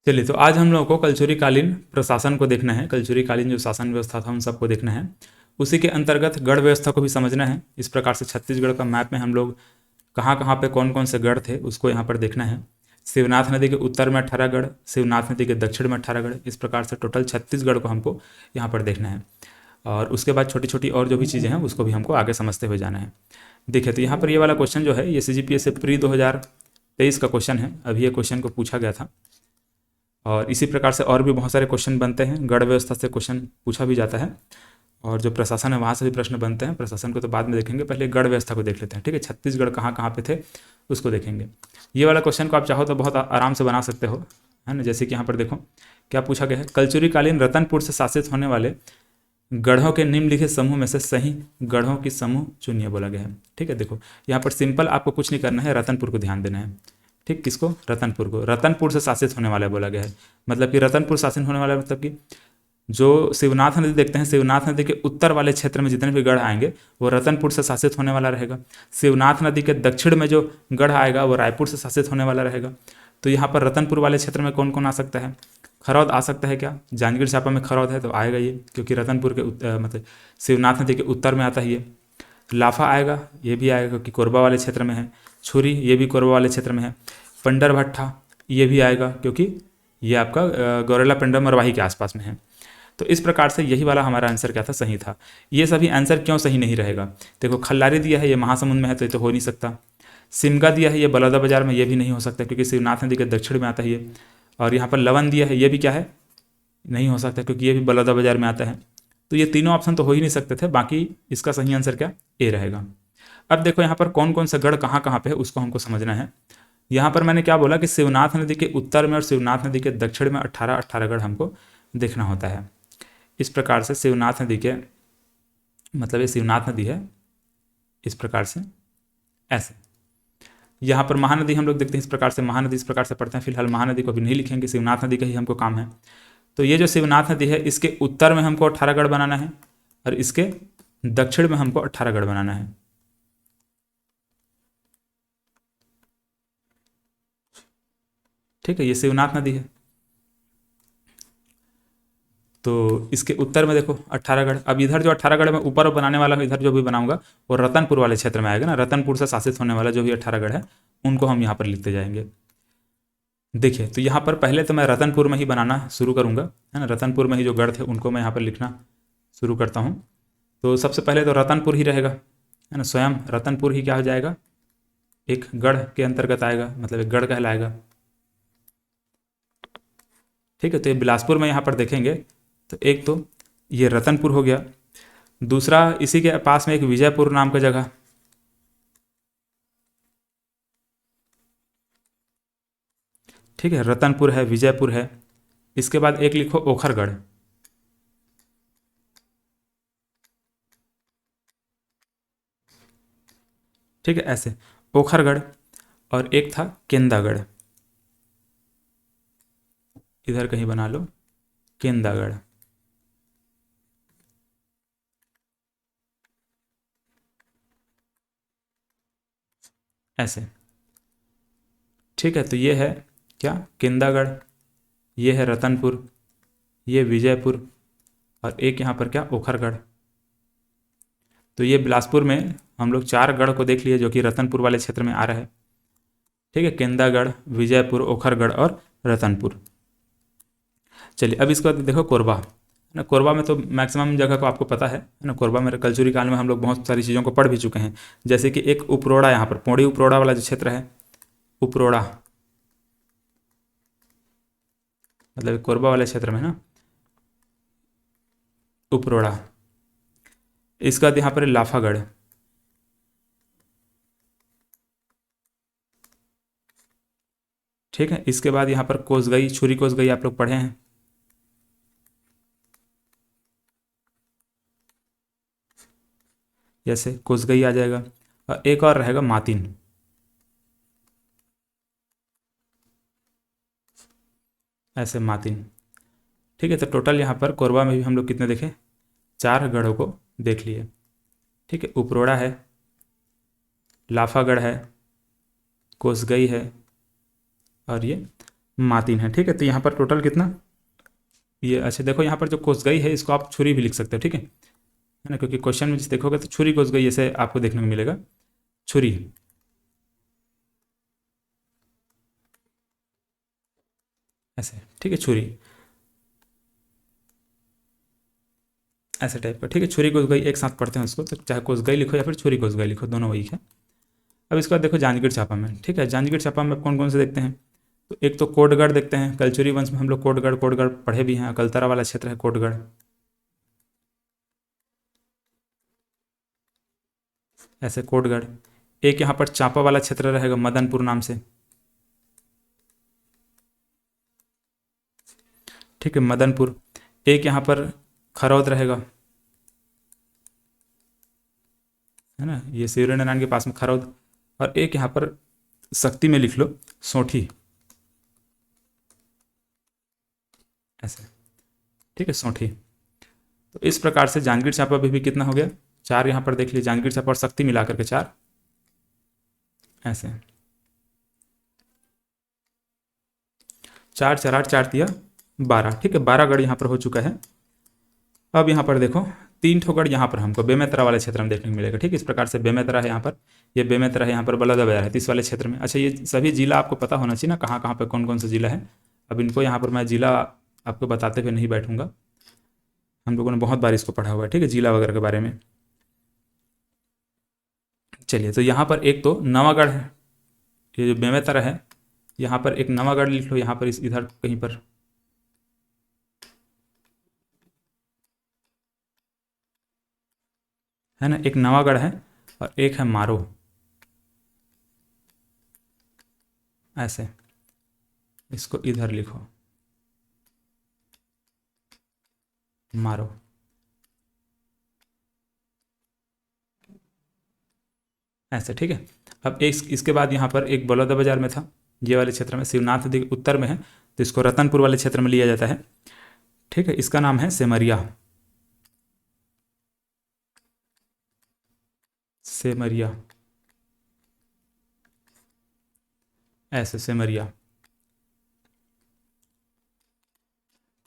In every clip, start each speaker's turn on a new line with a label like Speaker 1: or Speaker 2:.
Speaker 1: चलिए, तो आज हम लोगों को कलचुरी कालीन प्रशासन को देखना है। कलचुरी कालीन जो शासन व्यवस्था था उन सबको देखना है। उसी के अंतर्गत गढ़ व्यवस्था को भी समझना है। इस प्रकार से छत्तीसगढ़ का मैप में हम लोग कहाँ कहाँ पे कौन कौन से गढ़ थे उसको यहाँ पर देखना है। शिवनाथ नदी के उत्तर में 18 गढ़, शिवनाथ नदी के दक्षिण में 18 गढ़, इस प्रकार से टोटल 36 गढ़ को हमको यहाँ पर देखना है। और उसके बाद छोटी छोटी और जो भी चीज़ें हैं उसको भी हमको आगे समझते हुए जाना है। देखिए, तो यहाँ पर ये वाला क्वेश्चन जो है ये CGPS से प्री 2023 का क्वेश्चन है। अभी ये क्वेश्चन को पूछा गया था और इसी प्रकार से और भी बहुत सारे क्वेश्चन बनते हैं। गढ़ व्यवस्था से क्वेश्चन पूछा भी जाता है और जो प्रशासन है वहाँ से भी प्रश्न बनते हैं। प्रशासन को तो बाद में देखेंगे, पहले गढ़ व्यवस्था को देख लेते हैं। ठीक है, छत्तीसगढ़ कहाँ कहाँ पे थे उसको देखेंगे। ये वाला क्वेश्चन को आप चाहो तो बहुत आराम से बना सकते हो, है ना। जैसे कि यहाँ पर देखो क्या पूछा गया है, कलचुरी कालीन रतनपुर से शासित होने वाले गढ़ों के निम्नलिखित समूह में से सही गढ़ों की समूह चुनिए बोला गया है। ठीक है, देखो यहाँ पर सिंपल आपको कुछ नहीं करना है, रतनपुर को ध्यान देना है। ठीक, किसको? रतनपुर को। रतनपुर से शासित होने वाला बोला गया है, मतलब कि रतनपुर शासन होने वाला, मतलब कि जो शिवनाथ नदी देखते हैं, शिवनाथ नदी के उत्तर वाले क्षेत्र में जितने भी गढ़ आएंगे वो रतनपुर से शासित होने वाला रहेगा। शिवनाथ नदी के दक्षिण में जो गढ़ आएगा वो रायपुर से शासित होने वाला रहेगा। तो यहाँ पर रतनपुर वाले क्षेत्र में कौन कौन आ सकता है? खरौद आ सकता है क्या? जांजगीर चांपा में खरौद है तो आएगा ये, क्योंकि रतनपुर के मतलब शिवनाथ नदी के उत्तर में आता है ये। लाफा आएगा, ये भी आएगा क्योंकि कोरबा वाले क्षेत्र में है। छुरी, ये भी कोरबा वाले क्षेत्र में है। पंडर भट्ठा, ये भी आएगा क्योंकि ये आपका गौरेला पेंडर मरवाही के आसपास में है। तो इस प्रकार से यही वाला हमारा आंसर क्या था? सही था। ये सभी आंसर क्यों सही नहीं रहेगा? देखो, खल्लारी दिया है, ये महासमुंद में है तो ये तो हो नहीं सकता। सिमगा दिया है, ये बलौदाबाजार में, ये भी नहीं हो सकता क्योंकि शिवनाथ नदी के दक्षिण में आता है ये। और यहाँ पर लवन दिया है, ये भी क्या है? नहीं हो सकता क्योंकि ये भी बलौदाबाजार में आता है। तो ये तीनों ऑप्शन तो हो ही नहीं सकते थे। बाकी इसका सही आंसर क्या? ए रहेगा। अब देखो यहाँ पर कौन कौन सा गढ़ कहाँ कहाँ पे है उसको हमको समझना है। यहाँ पर मैंने क्या बोला कि शिवनाथ नदी के उत्तर में और शिवनाथ नदी के दक्षिण में 18 गढ़ हमको देखना होता है। इस प्रकार से शिवनाथ नदी के, मतलब ये शिवनाथ नदी है इस प्रकार से, ऐसे। यहाँ पर महानदी हम लोग देखते हैं इस प्रकार से, महानदी इस प्रकार से पढ़ते हैं। फिलहाल महानदी को भी नहीं लिखेंगे, शिवनाथ नदी का ही हमको काम है। तो ये जो शिवनाथ नदी है इसके उत्तर में हमको 18 गढ़ बनाना है और इसके दक्षिण में हमको 18 गढ़ बनाना है। ठीक है, ये शिवनाथ नदी है तो इसके उत्तर में देखो 18 गढ़। अब इधर जो 18 गढ़ में ऊपर बनाने वाला हूँ, इधर जो भी बनाऊंगा वो रतनपुर वाले क्षेत्र में आएगा ना। रतनपुर से शासित होने वाला जो भी 18 गढ़ है उनको हम यहाँ पर लिखते जाएंगे। देखिए, तो यहाँ पर पहले तो मैं रतनपुर में ही बनाना शुरू करूँगा, है ना। रतनपुर में ही जो गढ़ थे उनको मैं यहाँ पर लिखना शुरू करता हूँ। तो सबसे पहले तो रतनपुर ही रहेगा, है ना। स्वयं रतनपुर ही क्या हो जाएगा? एक गढ़ के अंतर्गत आएगा, मतलब एक गढ़ कहलाएगा। ठीक है, तो ये बिलासपुर में यहाँ पर देखेंगे तो एक तो ये रतनपुर हो गया। दूसरा इसी के पास में एक विजयपुर नाम का जगह, ठीक है, रतनपुर है, विजयपुर है। इसके बाद एक लिखो ओखरगढ़, ठीक है, ऐसे ओखरगढ़। और एक था केंदागढ़, इधर कहीं बना लो केंदागढ़। ऐसे, ठीक है। तो ये है क्या? केंदागढ़। ये है रतनपुर, ये विजयपुर और एक यहाँ पर क्या? ओखरगढ़। तो ये बिलासपुर में हम लोग 4 गढ़ को देख लिए जो कि रतनपुर वाले क्षेत्र में आ रहा है। ठीक है, केंदागढ़, विजयपुर, ओखरगढ़ और रतनपुर। चलिए, अब इसके बाद देखो कोरबा, है ना। कोरबा में तो मैक्सिमम जगह को आपको पता है ना। कोरबा में कलचुरी काल में हम लोग बहुत सारी चीज़ों को पढ़ भी चुके हैं। जैसे कि एक उपरोड़ा, यहाँ पर पौड़ी उपरोड़ा वाला जो क्षेत्र है, उपरोड़ा मतलब कोरबा वाले क्षेत्र में ना, उपरोड़ा। इसके बाद यहाँ पर लाफागढ़, ठीक है। इसके बाद यहाँ पर कोसगई, छुरी कोसगई आप लोग पढ़े हैं। जैसे कोसगई आ जाएगा और एक और रहेगा मातिन, ऐसे मातिन। ठीक है, तो टोटल यहाँ पर कोरबा में भी हम लोग कितने देखे? 4 गढ़ों को देख लिए। ठीक है, उपरोड़ा है, लाफागढ़ है, कोसगई है और ये मातिन है। ठीक है, तो यहाँ पर टोटल कितना, ये अच्छा देखो यहाँ पर जो कोसगई है इसको आप छुरी भी लिख सकते हो। ठीक है ना, क्योंकि क्वेश्चन में जिस देखोगे तो छुरी कोसगई ऐसे आपको देखने को मिलेगा, छुरी। ऐसे ठीक है, छुरी ऐसे टाइप का। ठीक है, छुरी कोसगई एक साथ पढ़ते हैं उसको, तो चाहे कोसगई लिखो या फिर छुरी कोसगई लिखो, दोनों वही है। अब इसके बाद देखो जांजगीर चांपा में। ठीक है, जांजगीर चांपा में कौन कौन से देखते हैं, तो एक तो कोटगढ़ देखते हैं। कलचुरी वंश में हम लोग कोटगढ़ कोटगढ़ पढ़े भी हैं, अकलतरा वाला क्षेत्र है कोटगढ़। ऐसे कोटगढ़। एक यहाँ पर चांपा वाला क्षेत्र रहेगा मदनपुर नाम से। ठीक है, मदनपुर। एक यहाँ पर खरौद रहेगा, है ना, ये सूर्य नारायण के पास में खरौद। और एक यहाँ पर शक्ति में लिख लो, सोंठी। ऐसे ठीक है, सोंठी। तो इस प्रकार से जांजगीर चांपा भी कितना हो गया, चार यहाँ पर देख लीजिए, जांजगीर चांपा और शक्ति मिला करके चार। ऐसे चार चार आठ, चार तिया 12। ठीक है, 12 गढ़ यहाँ पर हो चुका है। अब यहाँ पर देखो तीन ठो गढ़ यहाँ पर हमको बेमेतरा वाले क्षेत्र में देखने को मिलेगा। ठीक है, इस प्रकार से बेमेतरा है यहाँ पर, ये बेमेतरा है यहाँ पर, बलौदाबाजार है तीस वाले क्षेत्र में। अच्छा, ये सभी जिला आपको पता होना चाहिए ना, कहाँ कहाँ पर कौन कौन सा जिला है। अब इनको यहाँ पर मैं जिला आपको बताते हुए नहीं बैठूंगा, हम लोगों ने बहुत बार इसको पढ़ा हुआ है। ठीक है, जिला वगैरह के बारे में। चलिए, तो यहाँ पर एक तो नवागढ़ है, ये जो बेमेतरा है, यहाँ पर एक नवागढ़ लिख लो, यहाँ पर इस इधर कहीं पर, है ना, एक नवागढ़ है और एक है मारो। ऐसे इसको इधर लिखो, मारो। ऐसे ठीक है। अब एक इसके बाद यहाँ पर एक बलौदाबाजार में था, ये वाले क्षेत्र में, शिवनाथ नदी के उत्तर में है, तो इसको रतनपुर वाले क्षेत्र में लिया जाता है। ठीक है, इसका नाम है सेमरिया। सेमरिया, ऐसे सेमरिया।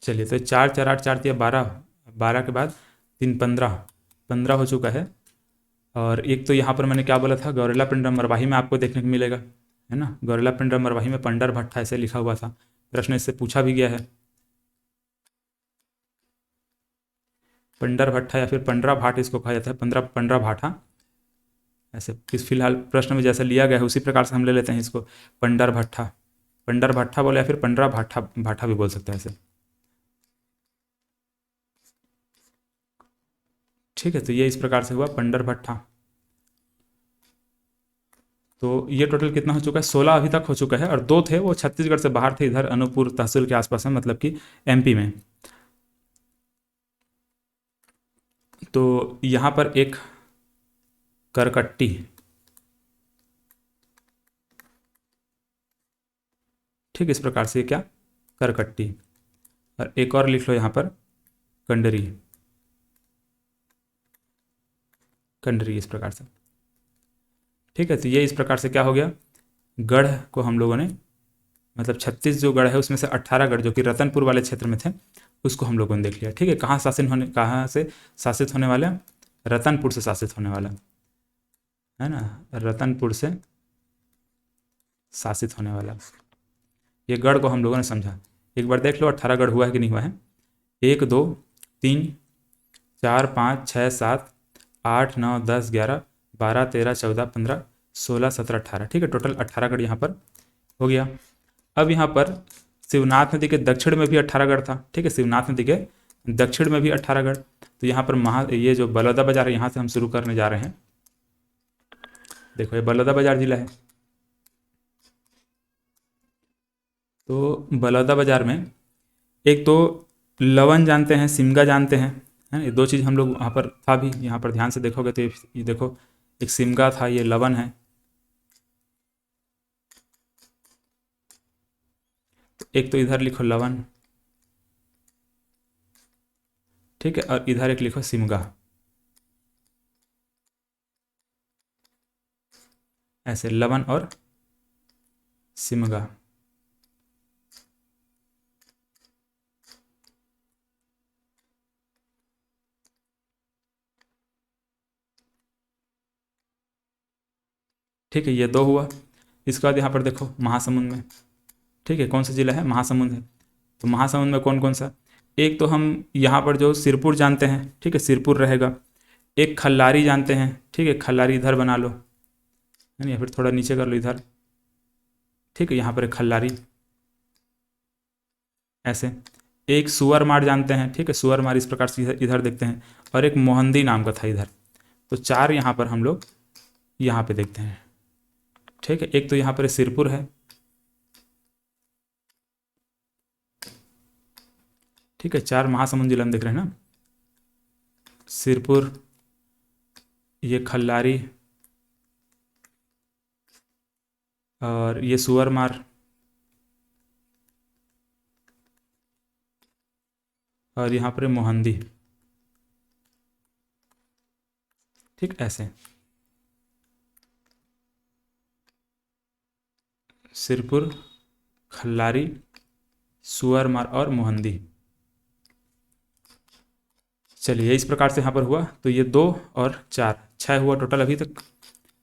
Speaker 1: चलिए, तो चार चार आठ, चार तिया 12, 12 के बाद तीन 15, 15 हो चुका है। और एक तो यहाँ पर मैंने क्या बोला था, गौरेला पिंडम मरवाही में आपको देखने को मिलेगा, है ना, गौरेला पिंडम मरवाही में पंडर भट्टा ऐसे लिखा हुआ था, प्रश्न इससे पूछा भी गया है। पंडर भट्टा या फिर पंडरा भाट इसको कहा जाता है, पंडरा भाटा। ऐसे इस फिलहाल प्रश्न में जैसा लिया गया है उसी प्रकार से हम ले लेते हैं इसको, पंडर भट्टा। पंडर भट्टा बोले या फिर पंडरा भाटा, भाटा भी बोल सकते हैं ऐसे। ठीक है, तो ये इस प्रकार से हुआ पंडर भट्टा। तो ये टोटल कितना हो चुका है, 16 अभी तक हो चुका है, और दो थे वो छत्तीसगढ़ से बाहर थे, इधर अनूपपुर तहसील के आसपास में, मतलब कि एमपी में। तो यहाँ पर एक करकट्टी। ठीक, इस प्रकार से क्या, करकट्टी। और एक और लिख लो यहाँ पर, कंडरी। कंडरी इस प्रकार से। ठीक है, तो ये इस प्रकार से क्या हो गया, गढ़ को हम लोगों ने, मतलब 36 जो गढ़ है उसमें से 18 गढ़ जो कि रतनपुर वाले क्षेत्र में थे उसको हम लोगों ने देख लिया। ठीक है, कहाँ से शासित होने वाले, रतनपुर से शासित होने वाला, है ना, रतनपुर से शासित होने वाला। ये गढ़ को हम लोगों ने समझा। एक बार देख लो 18 गढ़ हुआ है कि नहीं हुआ है, 1 2 3 4 5 6 7 8 9 10 11 12 13 14 15 16 17 18। ठीक है, टोटल 18 गढ़ यहाँ पर हो गया। अब यहाँ पर शिवनाथ नदी के दक्षिण में भी 18 गढ़ था। ठीक है, शिवनाथ नदी के दक्षिण में भी 18 गढ़। तो यहाँ पर ये जो बलौदाबाजार है यहाँ से हम शुरू करने जा रहे हैं। देखो ये बलौदाबाजार जिला है, तो बलौदाबाजार में एक तो लवन जानते हैं, सिमगा जानते हैं, है ये दो चीज़ हम लोग वहाँ पर था भी, यहाँ पर ध्यान से देखोगे तो ये देखो, एक सिमगा था, ये लवन है। तो एक तो इधर लिखो लवन, ठीक है, और इधर एक लिखो सिमगा। ऐसे लवन और सिमगा। ठीक है, ये 2 हुआ। इसके बाद यहाँ पर देखो महासमुंद में, ठीक है, कौन सा जिला है, महासमुंद है। तो महासमुंद में कौन कौन सा, एक तो हम यहाँ पर जो सिरपुर जानते हैं, ठीक है, सिरपुर रहेगा। एक खल्लारी जानते हैं, ठीक है, खल्लारी इधर बना लो, है ना, या फिर थोड़ा नीचे कर लो इधर, ठीक है, यहाँ पर एक खल्लारी ऐसे। एक सुअरमार जानते हैं, ठीक है, सुअरमार इस प्रकार से इधर इधर देखते हैं। और एक मोहंदी नाम का था इधर। तो 4 यहाँ पर हम लोग यहाँ पे देखते हैं, ठीक है। एक तो यहाँ पर सिरपुर है, ठीक है, 4 महासमुंद जिला में देख रहे हैं ना, सिरपुर, ये खल्लारी, और ये सुअरमार, और यहाँ पर मोहंदी, ठीक, ऐसे सिरपुर, खल्लारी, सुअरमार और मोहंदी। चलिए इस प्रकार से यहाँ पर हुआ। तो ये 2 और 4, 6 हुआ टोटल अभी तक।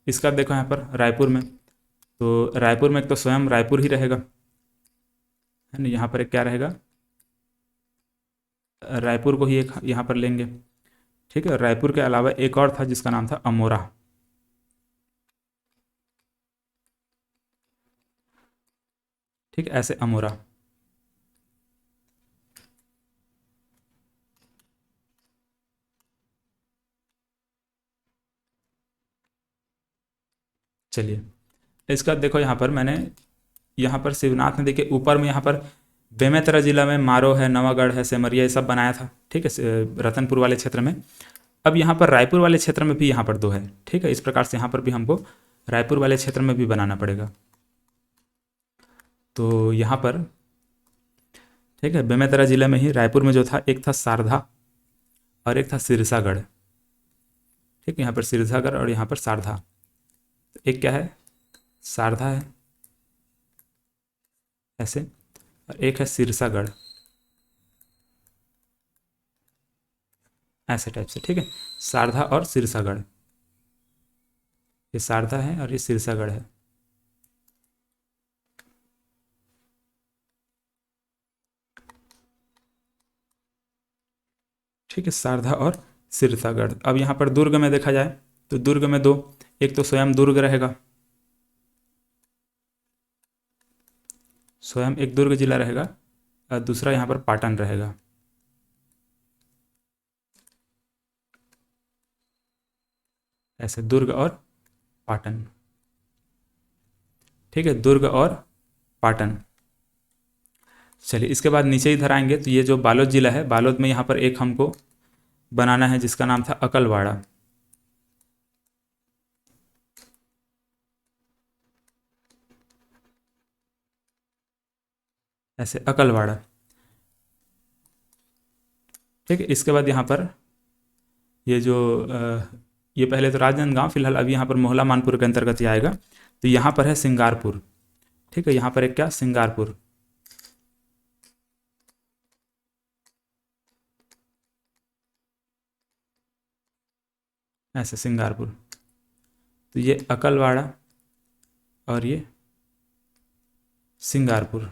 Speaker 1: इसका देखो यहाँ पर रायपुर में, तो रायपुर में एक तो स्वयं रायपुर ही रहेगा, है ना, यहाँ पर एक क्या रहेगा, रायपुर को ही एक यहाँ पर लेंगे, ठीक है। रायपुर के अलावा एक और था जिसका नाम था अमोरा, ठीक, ऐसे अमोरा। चलिए इसका देखो यहाँ पर मैंने, यहाँ पर शिवनाथ नदी के ऊपर में यहाँ पर बेमेतरा जिला में मारो है, नवागढ़ है, सेमरिया, ये सब बनाया था, ठीक है, रतनपुर वाले क्षेत्र में। अब यहाँ पर रायपुर वाले क्षेत्र में भी यहाँ पर 2 है, ठीक है। इस प्रकार से यहाँ पर भी हमको रायपुर वाले क्षेत्र में भी बनाना पड़ेगा। तो यहाँ पर, ठीक है, बेमेतरा जिले में ही रायपुर में जो था, एक था सारधा और एक था सिरसागढ़, ठीक है, यहाँ पर सिरसागढ़ और यहाँ पर सारधा। तो एक क्या है, सारधा है ऐसे, और एक है सिरसागढ़ ऐसे टाइप से, ठीक है, सारधा और सिरसागढ़। ये सारधा है और ये सिरसागढ़ है। ठीक है, सारधा और सिरसागढ़। अब यहाँ पर दुर्ग में देखा जाए तो दुर्ग में 2, एक तो स्वयं दुर्ग रहेगा, स्वयं एक दुर्ग जिला रहेगा, और दूसरा यहाँ पर पाटन रहेगा, ऐसे दुर्ग और पाटन, ठीक है, दुर्ग और पाटन। चलिए इसके बाद नीचे इधर आएंगे तो ये जो बालोद जिला है, बालोद में यहाँ पर एक हमको बनाना है जिसका नाम था अकलवाड़ा, ऐसे अकलवाड़ा, ठीक है। इसके बाद यहाँ पर ये जो ये पहले तो राजनांदगांव, फिलहाल अभी यहाँ पर मोहला मानपुर के अंतर्गत ही आएगा। तो यहाँ पर है सिंगारपुर, ठीक है, यहाँ पर एक क्या, सिंगारपुर, ऐसे सिंगारपुर। तो ये अकलवाड़ा और ये सिंगारपुर।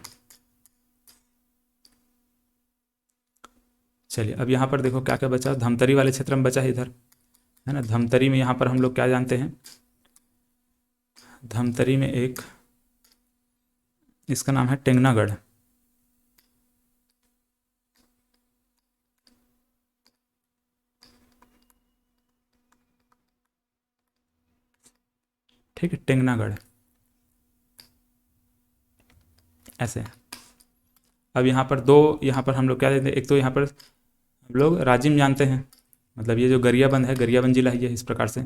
Speaker 1: चलिए अब यहाँ पर देखो क्या क्या बचा, धमतरी वाले क्षेत्र में बचा है इधर, है ना। धमतरी में यहाँ पर हम लोग क्या जानते हैं, धमतरी में एक, इसका नाम है टेंगनागढ़, ठीक है, टेंगनागढ़ ऐसे। अब यहाँ पर 2, यहाँ पर हम लोग क्या देते हैं, एक तो यहाँ पर हम लोग राजिम जानते हैं, मतलब ये जो गरियाबंद है, गरियाबंद जिला है ये, इस प्रकार से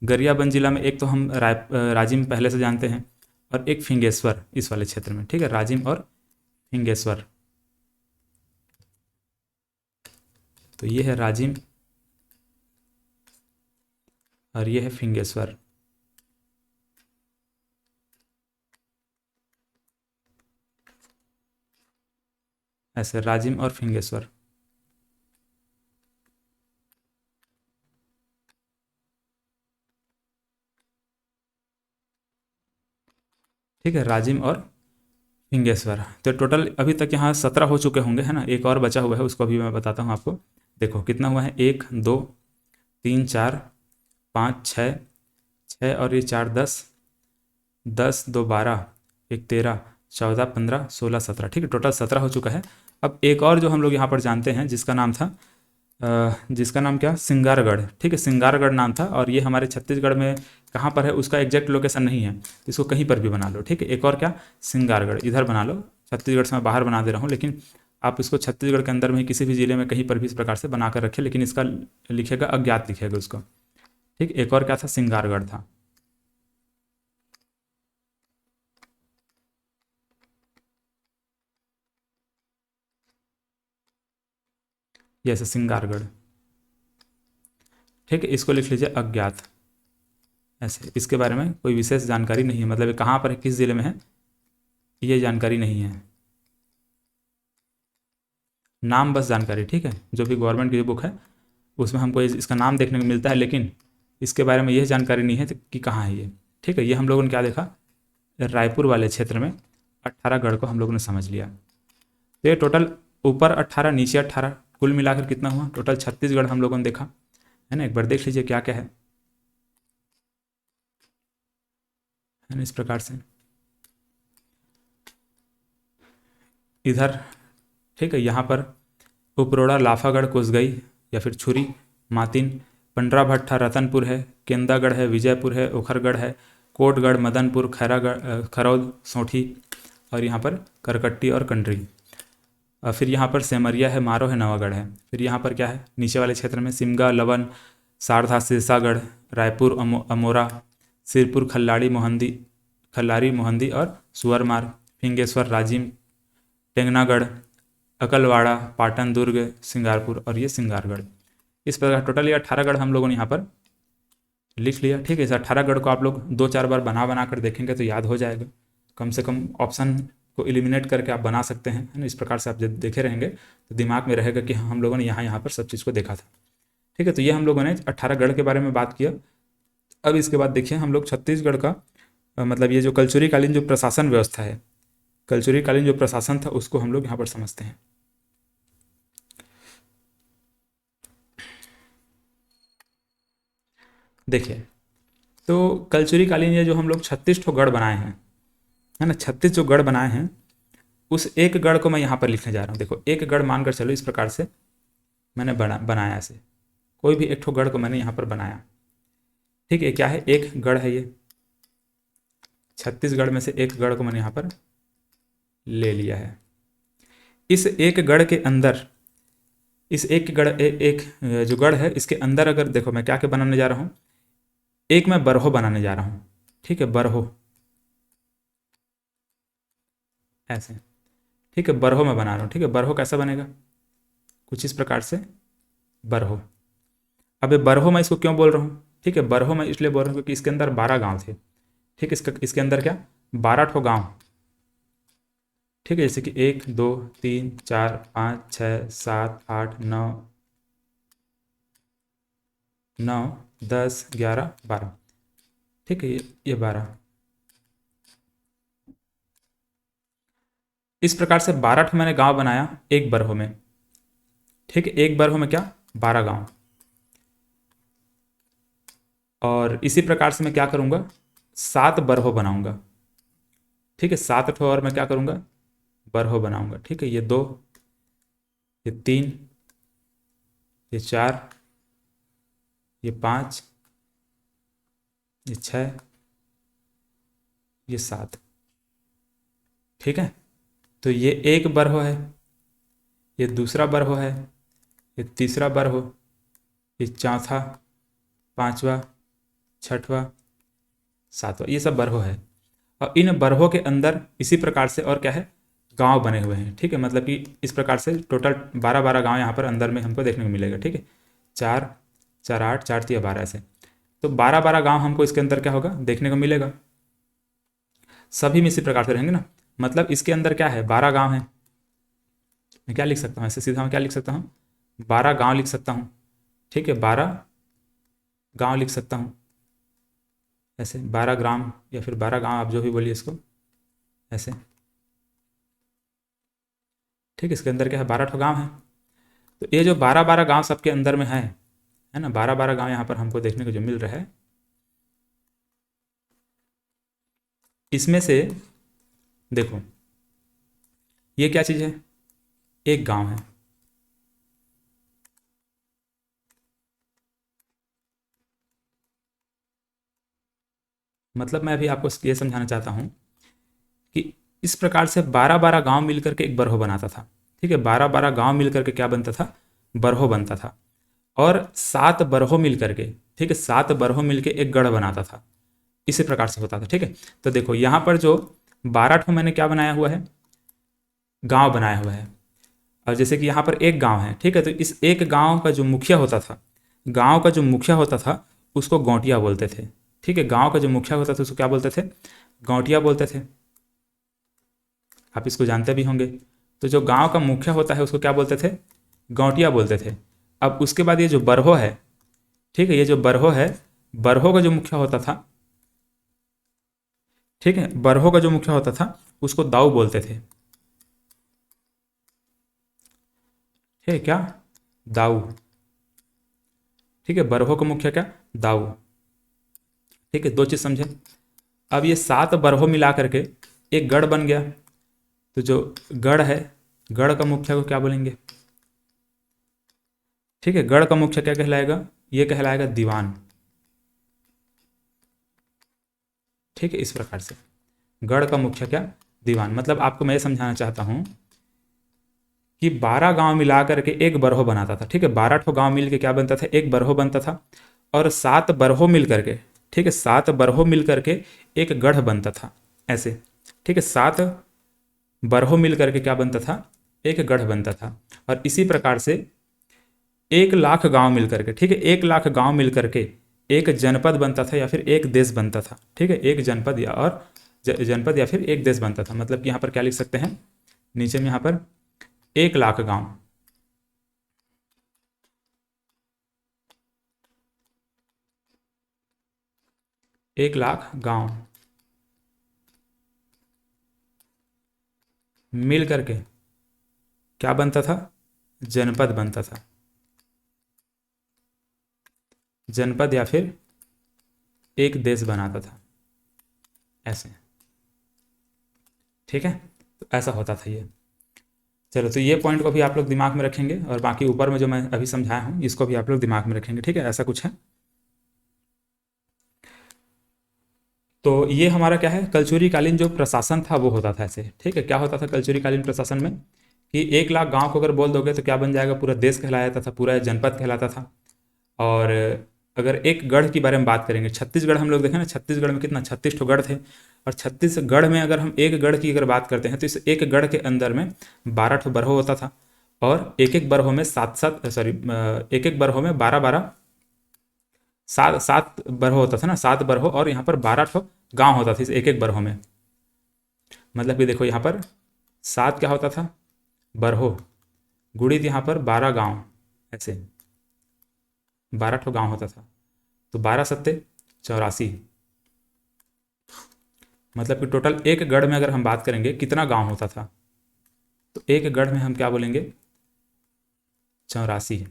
Speaker 1: गरियाबंद जिला में एक तो हम राजिम पहले से जानते हैं, और एक फिंगेश्वर इस वाले क्षेत्र में, ठीक है, राजिम और फिंगेश्वर। तो ये है राजिम और ये है फिंगेश्वर, ऐसे राजिम और फिंगेश्वर। ठीक है, राजिम और फिंगेश्वर। तो टोटल अभी तक यहाँ 17 हो चुके होंगे, है ना। एक और बचा हुआ है, उसको अभी मैं बताता हूँ आपको। देखो कितना हुआ है, 1 2 3 4 5 6 6 और ये 4 10, 10 2 12, 1 13, 14 15 16 17, ठीक है, टोटल 17 हो चुका है। अब एक और जो हम लोग यहाँ पर जानते हैं, जिसका नाम था जिसका नाम क्या, सिंगारगढ़, ठीक है, सिंगारगढ़ नाम था। और ये हमारे छत्तीसगढ़ में कहाँ पर है उसका एग्जैक्ट लोकेशन नहीं है, तो इसको कहीं पर भी बना लो, ठीक है। एक और क्या, सिंगारगढ़ इधर बना लो, छत्तीसगढ़ से मैं बाहर बना दे रहा हूँ, लेकिन आप इसको छत्तीसगढ़ के अंदर में ही किसी भी जिले में कहीं पर भी इस प्रकार से बना कर रखें, लेकिन इसका लिखेगा अज्ञात लिखेगा उसको, ठीक। एक और क्या था, सिंगारगढ़ था। ये ऐसे सिंगारगढ़, ठीक है, इसको लिख लीजिए अज्ञात। ऐसे इसके बारे में कोई विशेष जानकारी नहीं है, मतलब ये कहाँ पर है, किस जिले में है, ये जानकारी नहीं है, नाम बस जानकारी, ठीक है। जो भी गवर्नमेंट की बुक है उसमें हमको इसका नाम देखने को मिलता है, लेकिन इसके बारे में यह जानकारी नहीं है कि कहाँ है ये, ठीक है। ये हम लोगों ने क्या देखा, रायपुर वाले क्षेत्र में 18 गढ़ को हम लोगों ने समझ लिया। तो ये टोटल ऊपर 18 नीचे 18, कुल मिलाकर कितना हुआ, टोटल 36 गढ़ हम लोगों ने देखा, है ना। एक बार देख लीजिए क्या क्या है ना, इस प्रकार से इधर, ठीक है। यहाँ पर उपरोड़ा, लाफागढ़, कुसगई या फिर छुरी, मातिन, पंडरा भट्ठा, रतनपुर है, केंदागढ़ है, विजयपुर है, ओखरगढ़ है, कोटगढ़, मदनपुर, खैरागढ़, खरौद, सौठी, और यहाँ पर करकट्टी और कंडरी। और फिर यहाँ पर सेमरिया है, मारो है, नवागढ़ है। फिर यहाँ पर क्या है, नीचे वाले क्षेत्र में सिमगा, लवन, सारधा, सिरसागढ़, रायपुर, अमोरा, सिरपुर, खल्लारी, मोहंदी और सुअरमार, फिंगेश्वर, राजिम, टेंगनागढ़, अकलवाड़ा, पाटन, दुर्ग, सिंगारपुर और ये सिंगारगढ़। इस प्रकार टोटल ये 18 गढ़ हम लोगों ने यहाँ पर लिख लिया, ठीक है। इस 18 गढ़ को आप लोग 2-4 बार बना बना कर देखेंगे तो याद हो जाएगा, कम से कम ऑप्शन को एलिमिनेट करके आप बना सकते हैं, है ना। इस प्रकार से आप जब देखे रहेंगे तो दिमाग में रहेगा कि हाँ, हम लोगों ने यहाँ यहाँ पर सब चीज़ को देखा था, ठीक है। तो ये हम लोगों ने 18 गढ़ के बारे में बात किया। अब इसके बाद देखिए हम लोग छत्तीसगढ़ का मतलब ये जो कलचुरी कालीन जो प्रशासन व्यवस्था है, कलचुरी कालीन जो प्रशासन था उसको हम लोग यहाँ पर समझते हैं। देखिए, तो कलचुरी कालीन ये जो हम लोग 36 ठो गढ़ बनाए हैं, है ना, 36 जो गढ़ बनाए हैं, उस एक गढ़ को मैं यहाँ पर लिखने जा रहा हूँ। देखो, एक गढ़ मानकर चलो, इस प्रकार से मैंने बनाया ऐसे, कोई भी एक ठो गढ़ को मैंने यहाँ पर बनाया, ठीक है। क्या है, एक गढ़ है ये, छत्तीसगढ़ में से एक गढ़ को मैंने यहाँ पर ले लिया है। इस एक गढ़ के अंदर, इस एक गढ़ एक जो गढ़ है इसके अंदर अगर देखो मैं क्या क्या बनाने जा रहा हूँ, एक मैं बरहो बनाने जा रहा हूँ, ठीक है, बरहो ऐसे, ठीक है, बरहो मैं बना रहा हूँ, ठीक है। बरहो कैसा बनेगा, कुछ इस प्रकार से बरहो। अब ये बरहो मैं इसको क्यों बोल रहा हूँ, ठीक है, बरहो मैं इसलिए बोल रहा हूँ क्योंकि इसके अंदर 12 गांव थे, ठीक है। इसके अंदर क्या, 12 ठो गांव, ठीक है। जैसे कि 1 2 3 4 5 6 7 8 9 9 10 11 12, ठीक है, ये 12, इस प्रकार से 12 ठो मैंने गांव बनाया एक बरहो में, ठीक है। एक बरहो में क्या, 12 गांव। और इसी प्रकार से मैं क्या करूंगा, 7 बरहो बनाऊंगा, ठीक है। 7 ठो और मैं क्या करूंगा, बरहो बनाऊंगा, ठीक है। ये 2, ये 3, ये 4, ये 5, ये 6, ये 7, ठीक है। तो ये एक बरहो है, ये दूसरा बरहो है, ये तीसरा बरहो, ये चौथा, पांचवा, छठवा, सातवां, ये सब बरहो है। और इन बरहो के अंदर इसी प्रकार से और क्या है, गांव बने हुए हैं, ठीक है। मतलब कि इस प्रकार से टोटल 12 गांव यहाँ पर अंदर में हमको देखने को मिलेगा, ठीक है। 4 4 8 4 3 12 ऐसे, तो 12 गांव हमको इसके अंदर क्या होगा, देखने को मिलेगा। सभी में इसी प्रकार से रहेंगे ना, मतलब इसके अंदर क्या है, 12 गांव है। मैं क्या लिख सकता हूँ, ऐसे सीधा मैं क्या लिख सकता हूँ, 12 गांव लिख सकता हूँ, ठीक है। 12 गांव लिख सकता हूँ ऐसे, 12 ग्राम या फिर 12 गांव, आप जो भी बोलिए इसको, ऐसे। ठीक, इसके अंदर क्या है, 12 गांव है। तो ये जो 12 गांव सबके अंदर में है ना, 12 गांव यहाँ पर हमको देखने को जो मिल रहा है, इसमें से देखो ये क्या चीज़ है, एक गांव है। मतलब मैं अभी आपको ये समझाना चाहता हूँ कि इस प्रकार से 12 गांव मिलकर के एक बरहो बनाता था। ठीक है, 12 गांव मिलकर के क्या बनता था, बरहो बनता था। और 7 बरहो मिलकर के, ठीक है, 7 बरहो मिलकर एक गढ़ बनाता था। इसी प्रकार से होता था। ठीक है, तो देखो यहाँ पर जो 12 ठो मैंने क्या बनाया हुआ है, गांव बनाया हुआ है। और जैसे कि यहाँ पर एक गांव है, ठीक है, तो इस एक गांव का जो मुखिया होता था, गांव का जो मुखिया होता था उसको गौटिया बोलते थे। ठीक है, गांव का जो मुखिया होता था उसको क्या बोलते थे, गौटिया बोलते थे। आप इसको जानते भी होंगे। तो जो गांव का मुखिया होता है उसको क्या बोलते थे, गौटिया बोलते थे। अब उसके बाद ये जो बरहो है, ठीक है, ये जो बरहो है, बरहो का जो मुखिया होता था, ठीक है, बरहो का जो मुखिया होता था उसको दाऊ बोलते थे। ठीक है, क्या, दाऊ। ठीक है, बरहो का मुखिया क्या, दाऊ। ठीक है, दो चीज़ समझे। अब ये 7 बरहो मिला करके एक गढ़ बन गया। तो जो गढ़ है, गढ़ का मुखिया को क्या बोलेंगे, ठीक है, गढ़ का मुखिया क्या कहलाएगा, ये कहलाएगा दीवान। ठीक है, इस प्रकार से गढ़ का मुखिया क्या, दीवान। मतलब आपको मैं ये समझाना चाहता हूँ कि 12 गांव मिला करके एक बरहो बनाता था। ठीक है, 12 ठो गांव मिल के क्या बनता था, एक बरहो बनता था। और 7 बरहो मिल करके, ठीक है, 7 बरहो मिल करके एक गढ़ बनता था, ऐसे। ठीक है, 7 बरहो मिल करके क्या बनता था, एक गढ़ बनता था। और इसी प्रकार से 1 लाख गांव मिल करके, ठीक है, 1 लाख गांव मिल करके एक जनपद बनता था या फिर एक देश बनता था। ठीक है, एक जनपद या और जनपद या फिर एक देश बनता था। मतलब कि यहाँ पर क्या लिख सकते हैं, नीचे में यहाँ पर 1 लाख गांव, 1 लाख गांव मिल करके क्या बनता था, जनपद बनता था, जनपद या फिर एक देश बनाता था, ऐसे। ठीक है, तो ऐसा होता था ये। चलो, तो ये पॉइंट को भी आप लोग दिमाग में रखेंगे और बाकी ऊपर में जो मैं अभी समझाया हूँ इसको भी आप लोग दिमाग में रखेंगे। ठीक है, ऐसा कुछ है। तो ये हमारा क्या है, कलचुरी कालीन जो प्रशासन था वो होता था ऐसे। ठीक है, क्या होता था कलचुरी कालीन प्रशासन में कि 1 लाख गांव को अगर बोल दोगे तो क्या बन जाएगा, पूरा देश कहलाता था, पूरा जनपद कहलाता था। और अगर एक गढ़ की बारे में बात करेंगे, छत्तीसगढ़ हम लोग देखें ना, छत्तीसगढ़ में कितना 36 ठो गढ़ थे। और छत्तीसगढ़ में अगर हम एक गढ़ की अगर बात करते हैं तो इस एक गढ़ के अंदर में 12 ठो बरहो होता था। और एक एक बरहो में 7 7, सॉरी, एक एक बरहो में 12 12, 7 7 बरहो होता था ना, 7 बरहो। और यहाँ पर 12 ठो गांव होता था इस एक एक बरहो में। मतलब कि देखो यहाँ पर 7 क्या होता था, बरहो, गुणित यहाँ पर 12 गांव, ऐसे 12 ठो गांव होता था। तो 12 सत्ते 84। मतलब कि टोटल एक गढ़ में अगर हम बात करेंगे कितना गांव होता था, तो एक गढ़ में हम क्या बोलेंगे, 84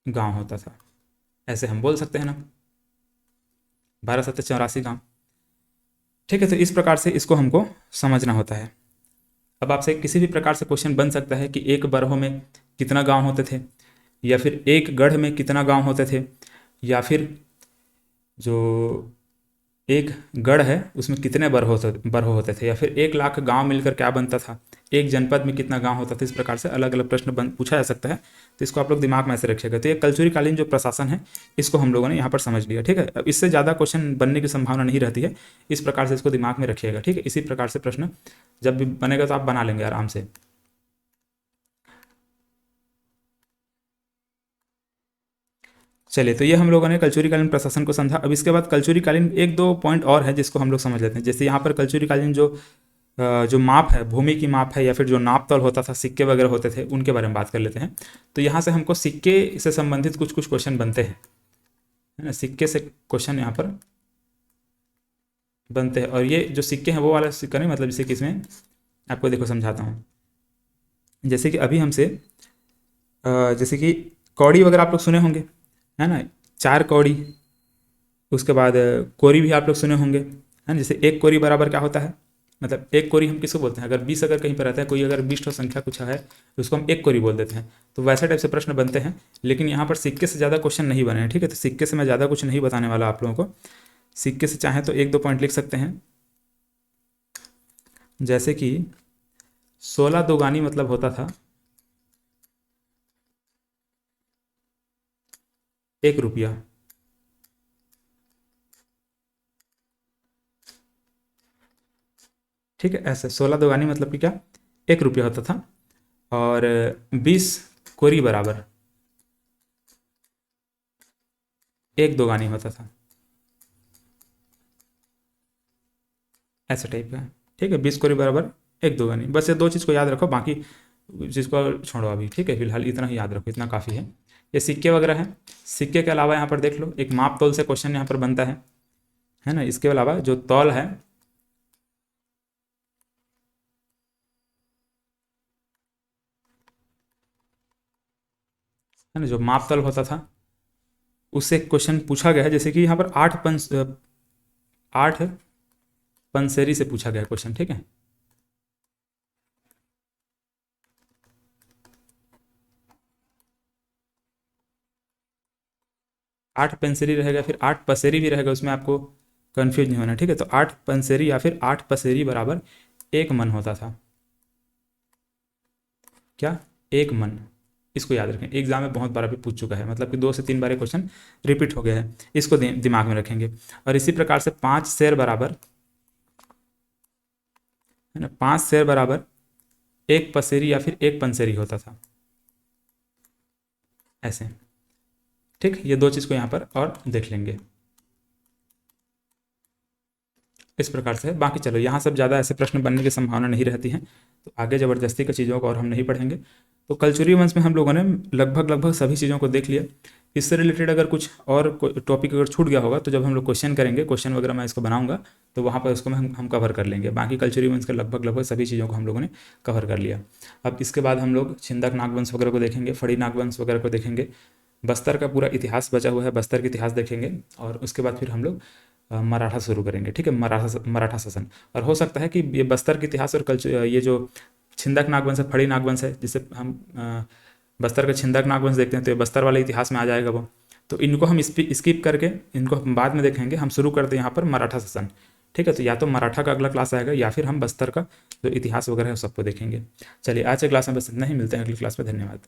Speaker 1: गांव होता था, ऐसे हम बोल सकते हैं ना, 12 सत्ते 84 गांव। ठीक है, तो इस प्रकार से इसको हमको समझना होता है। अब आपसे किसी भी प्रकार से क्वेश्चन बन सकता है कि एक बरहो में कितना गांव होते थे, या फिर एक गढ़ में कितना गांव होते थे, या फिर जो एक गढ़ है उसमें कितने बरहो होते थे, या फिर 1 लाख गांव मिलकर क्या बनता था, एक जनपद में कितना गांव होता था। इस प्रकार से अलग अलग प्रश्न पूछा जा सकता है। तो इसको आप लोग दिमाग में ऐसे रखिएगा। तो ये कलचुरी कालीन जो प्रशासन है इसको हम लोगों ने यहाँ पर समझ लिया। ठीक है, अब इससे ज़्यादा क्वेश्चन बनने की संभावना नहीं रहती है। इस प्रकार से इसको दिमाग में रखिएगा। ठीक है, इसी प्रकार से प्रश्न जब भी बनेगा तो आप बना लेंगे आराम से। चलिए, तो ये हम लोगों ने कलचुरी कालीन प्रशासन को समझा। अब इसके बाद कलचुरी कालीन एक दो पॉइंट और है जिसको हम लोग समझ लेते हैं। जैसे यहाँ पर कलचुरी कालीन जो माप है, भूमि की माप है, या फिर जो नाप तौल होता था, सिक्के वगैरह होते थे, उनके बारे में बात कर लेते हैं। तो यहाँ से हमको सिक्के से संबंधित कुछ कुछ क्वेश्चन बनते हैं, है ना। सिक्के से क्वेश्चन यहाँ पर बनते हैं। और ये जो सिक्के हैं वो वाला सिक्का नहीं, मतलब जैसे कि इसमें आपको देखो समझाता हूँ। जैसे कि अभी हमसे जैसे कि कौड़ी वगैरह आप लोग सुने होंगे, है ना, 4 कौड़ी। उसके बाद कोरी भी आप लोग सुने होंगे, है ना। जैसे एक कोरी बराबर क्या होता है, मतलब एक कोरी हम किसको बोलते हैं, अगर 20 अगर कहीं पर रहता है, कोई अगर 20 संख्या कुछ है तो उसको हम एक कोरी बोल देते हैं। तो वैसे टाइप से प्रश्न बनते हैं, लेकिन यहाँ पर सिक्के से ज़्यादा क्वेश्चन नहीं बने हैं, ठीक है। तो सिक्के से मैं ज़्यादा कुछ नहीं बताने वाला आप लोगों को। सिक्के से चाहें तो 1-2 पॉइंट लिख सकते हैं, जैसे कि 16 दोगानी मतलब होता था 1 रुपया, ठीक है। ऐसे 16 दोगानी मतलब कि क्या, 1 रुपया होता था। और 20 कोरी बराबर 1 दोगानी होता था, ऐसे टाइप का, ठीक है। 20 कोरी बराबर 1 दोगानी, बस ये 2 चीज़ को याद रखो, बाकी चीज़ को छोड़ो अभी, ठीक है। फिलहाल इतना ही याद रखो, इतना काफ़ी है। ये सिक्के वगैरह हैं। सिक्के के अलावा यहाँ पर देख लो, एक माप तौल से क्वेश्चन यहाँ पर बनता है ना। इसके अलावा जो तौल है ना, जो माप तौल होता था उससे एक क्वेश्चन पूछा गया है। जैसे कि यहाँ पर 8 पंसेरी से पूछा गया क्वेश्चन, ठीक है। 8 पेंसिली रहेगा, फिर 8 पसेरी भी रहेगा, उसमें आपको कन्फ्यूज नहीं होना, ठीक है। तो 8 पंसेरी या फिर 8 पसेरी बराबर 1 मन होता था। क्या, 1 मन। इसको याद रखें, एग्जाम में बहुत बार अभी पूछ चुका है, मतलब कि 2 से 3 बार क्वेश्चन रिपीट हो गया है, इसको दिमाग में रखेंगे। और इसी प्रकार से 5 शेर बराबर, है ना, 5 शेर बराबर 1 पसेरी या फिर 1 पंसेरी होता था, ऐसे, ठीक। ये 2 चीज़ को यहाँ पर और देख लेंगे, इस प्रकार से है। बाकी चलो, यहाँ सब ज़्यादा ऐसे प्रश्न बनने की संभावना नहीं रहती है, तो आगे ज़बरदस्ती की चीज़ों को और हम नहीं पढ़ेंगे। तो कल्चुरी वंश में हम लोगों ने लगभग सभी चीज़ों को देख लिया। इससे रिलेटेड अगर कुछ और टॉपिक अगर छूट गया होगा तो जब हम लोग क्वेश्चन करेंगे, क्वेश्चन वगैरह मैं इसको बनाऊंगा, तो वहाँ पर उसको हम कवर कर लेंगे। बाकी कल्चुरी वंश के लगभग सभी चीज़ों को हम लोगों ने कवर कर लिया। अब इसके बाद हम लोग छिंदक नागवंश वगैरह को देखेंगे, फड़ी नागवंश वगैरह को देखेंगे, बस्तर का पूरा इतिहास बचा हुआ है, बस्तर का इतिहास देखेंगे। और उसके बाद फिर हम लोग मराठा शुरू करेंगे, ठीक है, मराठा शासन। और हो सकता है कि ये बस्तर के इतिहास और कल्चर, ये जो छिंदक नागवंश है, फड़ी नागवंश है, जिसे हम बस्तर का छिंदक नागवंश देखते हैं, तो ये बस्तर वाले इतिहास में आ जाएगा वो। तो इनको हम स्किप करके इनको हम बाद में देखेंगे। हम शुरू करते हैं यहाँ पर मराठा शासन, ठीक है। तो या तो मराठा का अगला क्लास आएगा या फिर हम बस्तर का जो इतिहास वगैरह है सबको देखेंगे। चलिए, आज के क्लास में बस इतना ही, मिलते हैं अगली क्लास में। धन्यवाद।